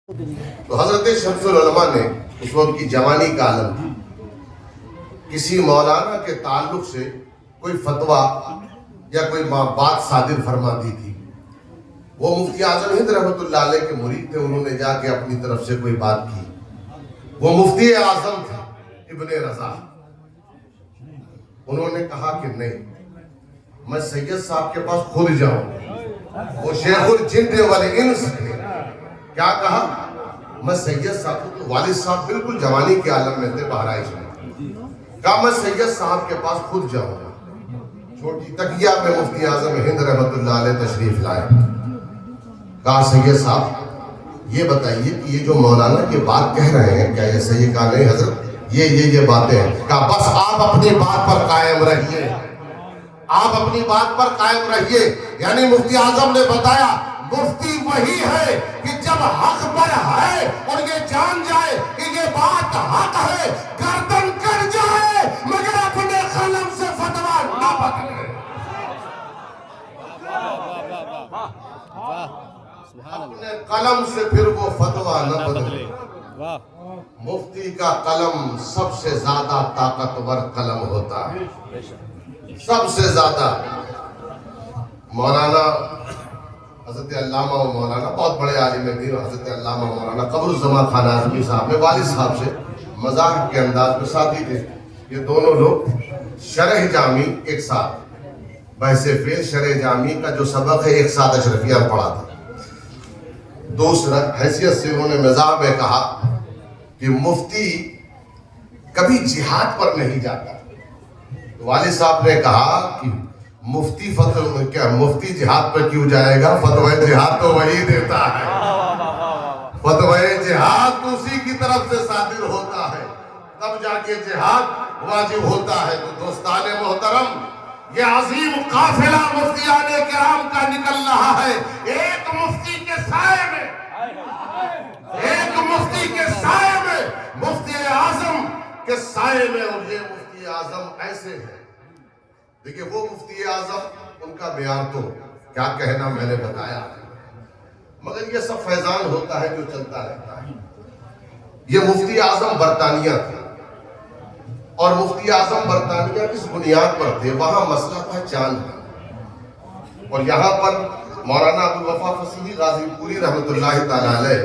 تو حضرت شمس العلماء نے اس وقت کی جوانی کا عالم تھی، کسی مولانا کے تعلق سے کوئی فتویٰ یا کوئی بات صادر فرما دی تھی، وہ مفتی اعظم ہند رحمۃ اللہ علیہ کے مرید تھے، انہوں نے جا کے اپنی طرف سے کوئی بات کی، وہ مفتی اعظم تھے ابن رضا، انہوں نے کہا کہ نہیں، میں سید صاحب کے پاس خود جاؤں، وہ شیخ الجن والانس تھے، کیا کہا؟ میں سید صاحب کو، والد صاحب بالکل جوانی کے عالم میں تھے، بہرائچ میں، کہا میں سید صاحب کے پاس خود جاؤں گا۔ چھوٹی تکیہ میں مفتی اعظم ہند رحمۃ اللہ علیہ تشریف لائے، کہا سید صاحب یہ بتائیے کہ یہ جو مولانا کی بات کہہ رہے ہیں کیا یہ صحیح؟ کہا نہیں حضرت، یہ باتیں ہیں۔ کہا بس آپ اپنی بات پر قائم رہیے، آپ اپنی بات پر قائم رہیے۔ یعنی مفتی اعظم نے بتایا مفتی وہی ہے کہ جب حق پر ہے اور یہ جان جائے کہ یہ بات حق ہے، گردن کر جائے مگر اپنے قلم سے فتویٰ نہ بدلے۔ اپنے قلم سے پھر وہ فتویٰ نہ بدلے۔ مفتی کا قلم سب سے زیادہ طاقتور قلم ہوتا ہے، سب سے زیادہ۔ مولانا حضرت علامہ و مولانا بہت بڑے عالم دین، حضرت علامہ مولانا قمر الزمان خان اعظمی صاحب میں والد صاحب سے مزاح کے انداز میں ساتھی تھے، یہ دونوں لوگ شرح جامی ایک ساتھ، بحث فعل شرح جامی کا جو سبق ہے ایک ساتھ اشرفیہ پڑھا تھا۔ دوسرا حیثیت سے انہوں نے مزاح میں کہا کہ مفتی کبھی جہاد پر نہیں جاتا، والد صاحب نے کہا کہ مفتی مفتی جہاد پر کیوں جائے گا؟ فتوی جہاد تو وہی دیتا ہے، فتوی جہاد تو اسی کی طرف سے صادر ہوتا ہے، تب جا کے جہاد واجب ہوتا ہے۔ تو دوستان محترم، یہ عظیم قافلہ مفتیان کرام کا نکل رہا ہے، ایک مفتی کے سائے میں، ایک مفتی کے سائے میں، مفتی اعظم کے سائے میں، اور یہ مفتی اعظم ایسے ہیں۔ دیکھیں وہ مفتی اعظم، ان کا بیان تو کیا کہنا میں نے بتایا، مگر یہ سب فیضان ہوتا ہے جو چلتا رہتا ہے۔ یہ مفتی اعظم برطانیہ تھے، اور مفتی اعظم برطانیہ کس بنیاد پر تھے؟ وہاں مسئلہ تھا چاند، اور یہاں پر مولانا ابوالوفا فصیحی غازی پوری رحمۃ اللہ تعالی علیہ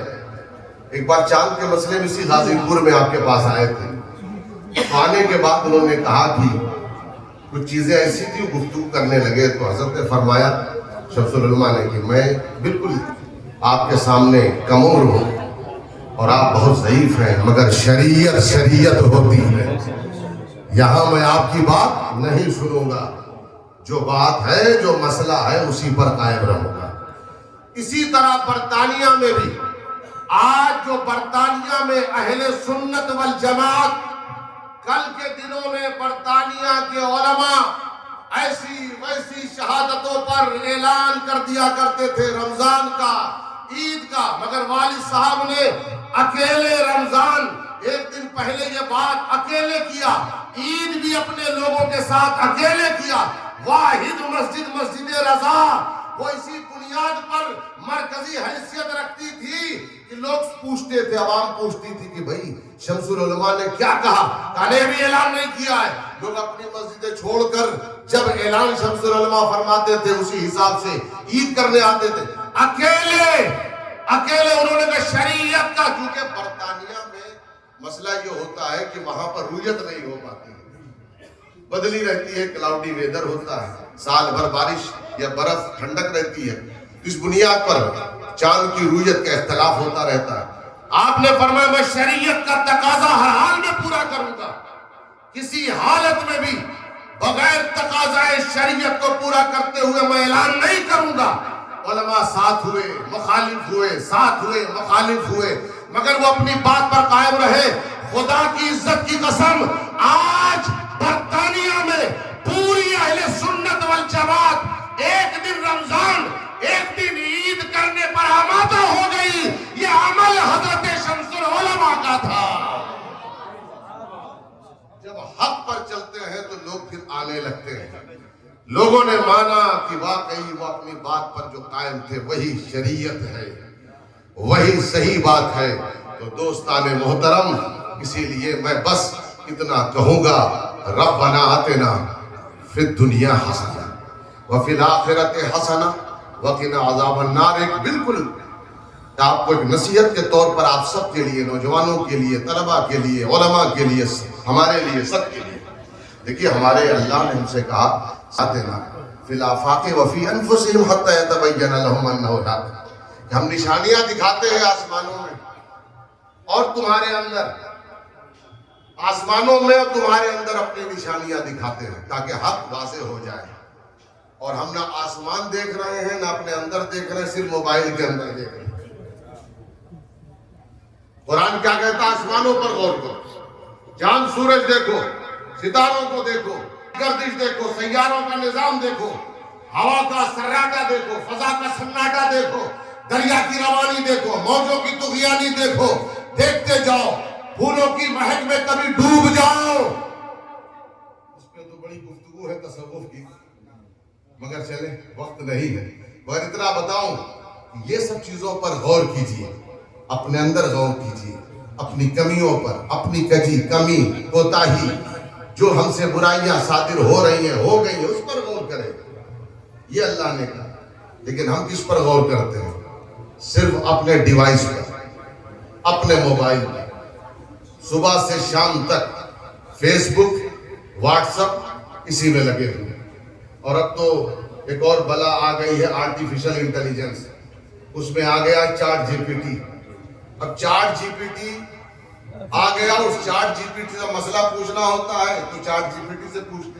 ایک بار چاند کے مسئلے میں اسی غازی پور میں آپ کے پاس آئے تھے، تو آنے کے بعد انہوں نے کہا کہ کچھ چیزیں ایسی تھی، گفتگو کرنے لگے، تو حضرت نے فرمایا شمس العلماء نے کہ میں بالکل آپ کے سامنے کم عمر ہوں اور آپ بہت ضعیف ہیں، مگر شریعت ہوتی ہے، یہاں میں آپ کی بات نہیں سنوں گا، جو بات ہے جو مسئلہ ہے اسی پر قائم رہوں گا۔ اسی طرح برطانیہ میں بھی آج جو برطانیہ میں اہل سنت والجماعت، کل کے دنوں میں برطانیہ کے علماء ایسی ویسی شہادتوں پر اعلان کر دیا کرتے تھے، رمضان کا، عید کا، مگر والد صاحب نے اکیلے رمضان ایک دن پہلے یہ بات اکیلے کیا، عید بھی اپنے لوگوں کے ساتھ اکیلے کیا، واحد مسجد رضا، وہ اسی بنیاد پر مرکزی حیثیت رکھتی تھی کہ لوگ پوچھتے تھے، عوام پوچھتی تھی کہ بھئی شمس العلماء نے کیا کہا؟ کہنے بھی اعلان نہیں کیا ہے۔ لوگ اپنی مسجدیں چھوڑ کر جب اعلان شمس العلماء فرماتے تھے اسی حساب سے عید کرنے آتے تھے، اکیلے انہوں نے کہا شریعت کا، کیونکہ برطانیہ میں مسئلہ یہ ہوتا ہے کہ وہاں پر رویت نہیں ہو پاتی، بدلی رہتی ہے، کلاؤڈی ویدر ہوتا ہے، سال بھر بارش یا برف ٹھنڈک رہتی ہے، اس بنیاد پر چاند کی رویت کا اختلاف ہوتا رہتا ہے۔ آپ نے فرمایا میں شریعت کا تقاضا ہر حال میں پورا کروں گا، کسی حالت میں بھی بغیر تقاضائے شریعت کو پورا کرتے ہوئے میں اعلان نہیں کروں گا۔ علماء ساتھ ہوئے، مخالف ہوئے، ساتھ ہوئے، مخالف ہوئے، مگر وہ اپنی بات پر قائم رہے۔ خدا کی عزت کی قسم، آج برطانیہ میں پوری اہل سنت والجماعت ایک دن رمضان ایک دن عید کرنے پر آمادہ ہو گئی، یہ عمل حضرت شمس العلماء کا تھا۔ جب حق پر چلتے ہیں تو لوگ پھر آنے لگتے ہیں، لوگوں نے مانا کہ واقعی وہ اپنی بات پر جو قائم تھے وہی شریعت ہے، وہی صحیح بات ہے۔ تو دوستان محترم، اسی لیے میں بس اتنا کہوں گا، ربنا آتنا فی الدنیا حسنہ وفی الآخرۃ حسنہ وقنا عذاب النار۔ ایک بالکل آپ کو ایک نصیحت کے طور پر آپ سب کے لیے، نوجوانوں کے لیے، طلباء کے لیے، علماء کے لیے، ہمارے لیے، سب کے لیے، دیکھیے ہمارے اللہ نے ہم سے کہا آتنا فی الآفاق وفی انفسہم حتی یتبین لہم انہ الحق، کہ ہم نشانیاں دکھاتے ہیں آسمانوں میں اور تمہارے اندر، آسمانوں میں اور تمہارے اندر اپنی نشانیاں دکھاتے ہیں تاکہ حق واضح ہو جائے۔ اور ہم نہ آسمان دیکھ رہے ہیں، نہ اپنے اندر دیکھ رہے ہیں، صرف موبائل کے اندر دیکھ رہے ہیں۔ قرآن کیا کہتا ہے؟ آسمانوں پر غور کرو، چاند سورج دیکھو، ستاروں کو دیکھو، گردش دیکھو، سیاروں کا نظام دیکھو، ہوا کا سراٹا دیکھو، فضا کا سناٹا دیکھو، دریا کی روانی دیکھو، موجوں کی طغیانی دیکھو، دیکھتے جاؤ، پھولوں کی مہک میں کبھی ڈوب جاؤ۔ اس پہ تو بڑی گفتگو ہے تصوف کی، مگر چلے وقت نہیں ہے، مگر اتنا بتاؤں کہ یہ سب چیزوں پر غور کیجیے، اپنے اندر غور کیجیے، اپنی کمیوں پر، اپنی کجی، کمی، کوتاہی، جو ہم سے برائیاں صادر ہو رہی ہیں، ہو گئی ہیں، اس پر غور کریں، یہ اللہ نے کہا۔ لیکن ہم کس پر غور کرتے ہیں؟ صرف اپنے ڈیوائس پر، اپنے موبائل پر، صبح سے شام تک فیس بک، واٹس اپ، اسی میں لگے ہوئے۔ اور اب تو ایک اور بلا آ گئی ہے، آرٹیفیشل انٹیلیجنس، اس میں آ گیا چیٹ جی پی ٹی۔ اب چیٹ جی پی ٹی آ گیا، اس چیٹ جی پی ٹی سے مسئلہ پوچھنا ہوتا ہے تو چیٹ جی پی ٹی سے پوچھتے